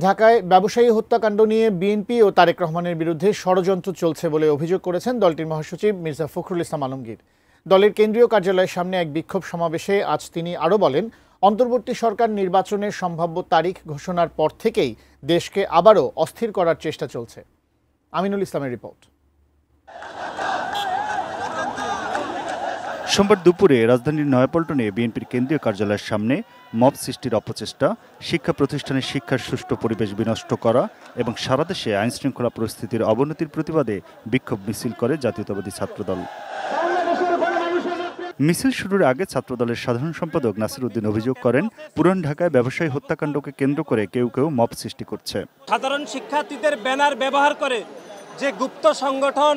ঢাকায় ব্যবসায়ী হত্যাকাণ্ড নিয়ে বিএনপি ও তারেক রহমানের বিরুদ্ধে ষড়যন্ত্র চলছে বলে অভিযোগ করেছেন দলটির মহাসচিব মির্জা ফখরুল ইসলাম আলমগীর। দলের কেন্দ্রীয় কার্যালয়ের সামনে এক বিক্ষোভ সমাবেশে আজ তিনি আরও বলেন, অন্তর্বর্তী সরকার নির্বাচনের সম্ভাব্য তারিখ ঘোষণার পর থেকেই দেশকে আবারও অস্থির করার চেষ্টা চলছে। আমিনুল ইসলামের রিপোর্ট। সোমবার দুপুরে রাজধানীর নয়াপল্টনে বিএনপির কেন্দ্রীয় কার্যালয়ের সামনে মব সৃষ্টির অপচেষ্টা, শিক্ষা প্রতিষ্ঠানের শিক্ষার সুষ্ঠু পরিবেশ বিনষ্ট করা এবং সারা দেশে আইনশৃঙ্খলা পরিস্থিতির অবনতির প্রতিবাদে বিক্ষোভ মিছিল করে জাতীয়তাবাদী ছাত্রদল। মিছিল শুরুর আগে ছাত্রদলের সাধারণ সম্পাদক নাসির উদ্দিন অভিযোগ করেন, পুরান ঢাকায় ব্যবসায়ী হত্যাকাণ্ডকে কেন্দ্র করে কেউ কেউ মব সৃষ্টি করছে। সাধারণ শিক্ষার্থীদের ব্যানার ব্যবহার করে যে গুপ্ত সংগঠন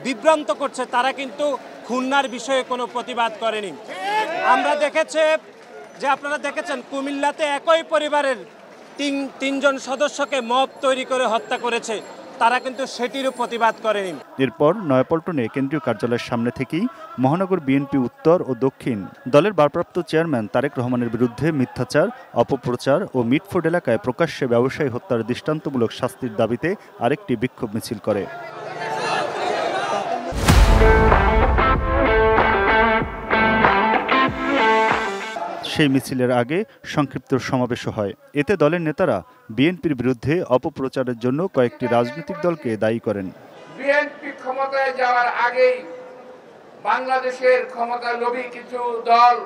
বিভ্রান্ত করছে, তারা কিন্তু খুলনার বিষয়ে কোনো প্রতিবাদ করেনি। আমরা দেখেছি যে আপনারা দেখেছেন কুমিল্লাতে একই পরিবারের তিনজন সদস্যকে মব তৈরি করে হত্যা করেছে, তারা কিন্তু সেটিরও প্রতিবাদ করেনি। এরপর নয়াপল্টনে কেন্দ্রীয় কার্যালয়ের সামনে থেকেই মহানগর বিএনপি উত্তর ও দক্ষিণ দলের ভারপ্রাপ্ত চেয়ারম্যান তারেক রহমানের বিরুদ্ধে মিথ্যাচার, অপপ্রচার ও মিটফোর্ড এলাকায় প্রকাশ্যে ব্যবসায়ী হত্যার দৃষ্টান্তমূলক শাস্তির দাবিতে আরেকটি বিক্ষোভ মিছিল করে। সেই মিছিলের আগে সংক্ষিপ্ত সমাবেশও হয়। এতে দলের নেতারা বিএনপির বিরুদ্ধে অপপ্রচারের জন্য কয়েকটি রাজনৈতিক দলকে দায়ী করেন। বিএনপি ক্ষমতায় যাওয়ার আগেই বাংলাদেশের ক্ষমতা লোভী কিছু দল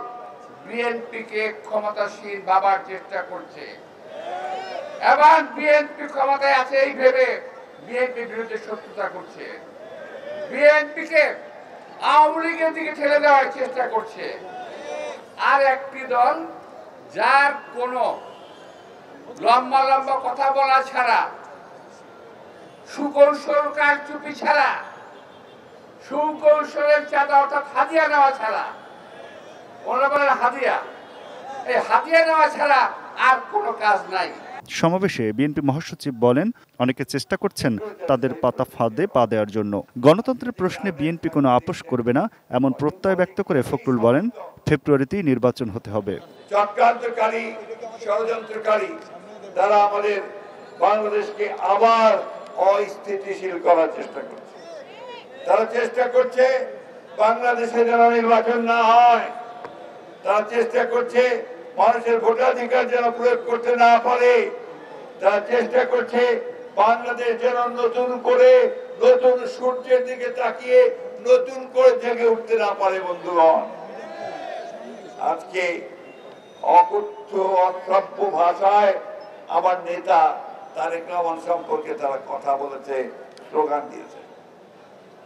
বিএনপিকে ক্ষমতাসীন ভাবার চেষ্টা করছে এবং বিএনপি ক্ষমতায় আছে এই ভেবে বিএনপির বিরুদ্ধে শত্রুতা করছে, বিএনপিকে আওয়ামী লীগের দিকে ঠেলে দেওয়ার চেষ্টা করছে। আর একটি দল যার কোনো লম্বা লম্বা কথা বলা ছাড়া, সুকৌশল কারচুপি ছাড়া, সুকৌশলের চাঁদা অর্থাৎ হাদিয়া নেওয়া ছাড়া, ওরা বলে হাদিয়া, এই হাদিয়া নেওয়া ছাড়া আর কোনো কাজ নাই। সমাবেশে বিএনপি মহাসচিব বলেন, অনেকে চেষ্টা করছেন তাদের পাতা ফাঁদে পা দেওয়ার জন্য। গণতন্ত্রের প্রশ্নে বিএনপি কোনো আপোষ করবে না এমন প্রত্যয় ব্যক্ত করে ফখরুল বলেন, ফেব্রুয়ারিতেই নির্বাচন হতে হবে। চক্রান্তকারী, ষড়যন্ত্রকারী তারা আমাদের বাংলাদেশকে আবার অস্থিতিশীল করার চেষ্টা করছে। তারা চেষ্টা করছে বাংলাদেশে যেন নির্বাচন না হয়, তারা চেষ্টা করছে মানুষের ভোটাধিকার যেন প্রয়োগ করতে না পারে, তারা চেষ্টা করছে বাংলাদেশ যেন নতুন করে নতুন সূর্যের দিকে তাকিয়ে নতুন করে জেগে উঠতে না পারে। বন্ধুগণ, আজকে অকথ্য অশ্রাব্য ভাষায় আমার নেতা তারেক রহমান সম্পর্কে তারা কথা বলেছে, স্লোগান দিয়েছে।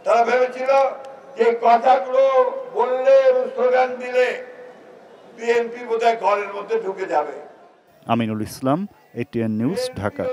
তারা ভেবেছিল যে কথাগুলো বললে স্লোগান দিলে বিএনপি বোধহয় ঘরের মধ্যে ঢুকে যাবে। Aminul Islam, ATN news, Dhaka.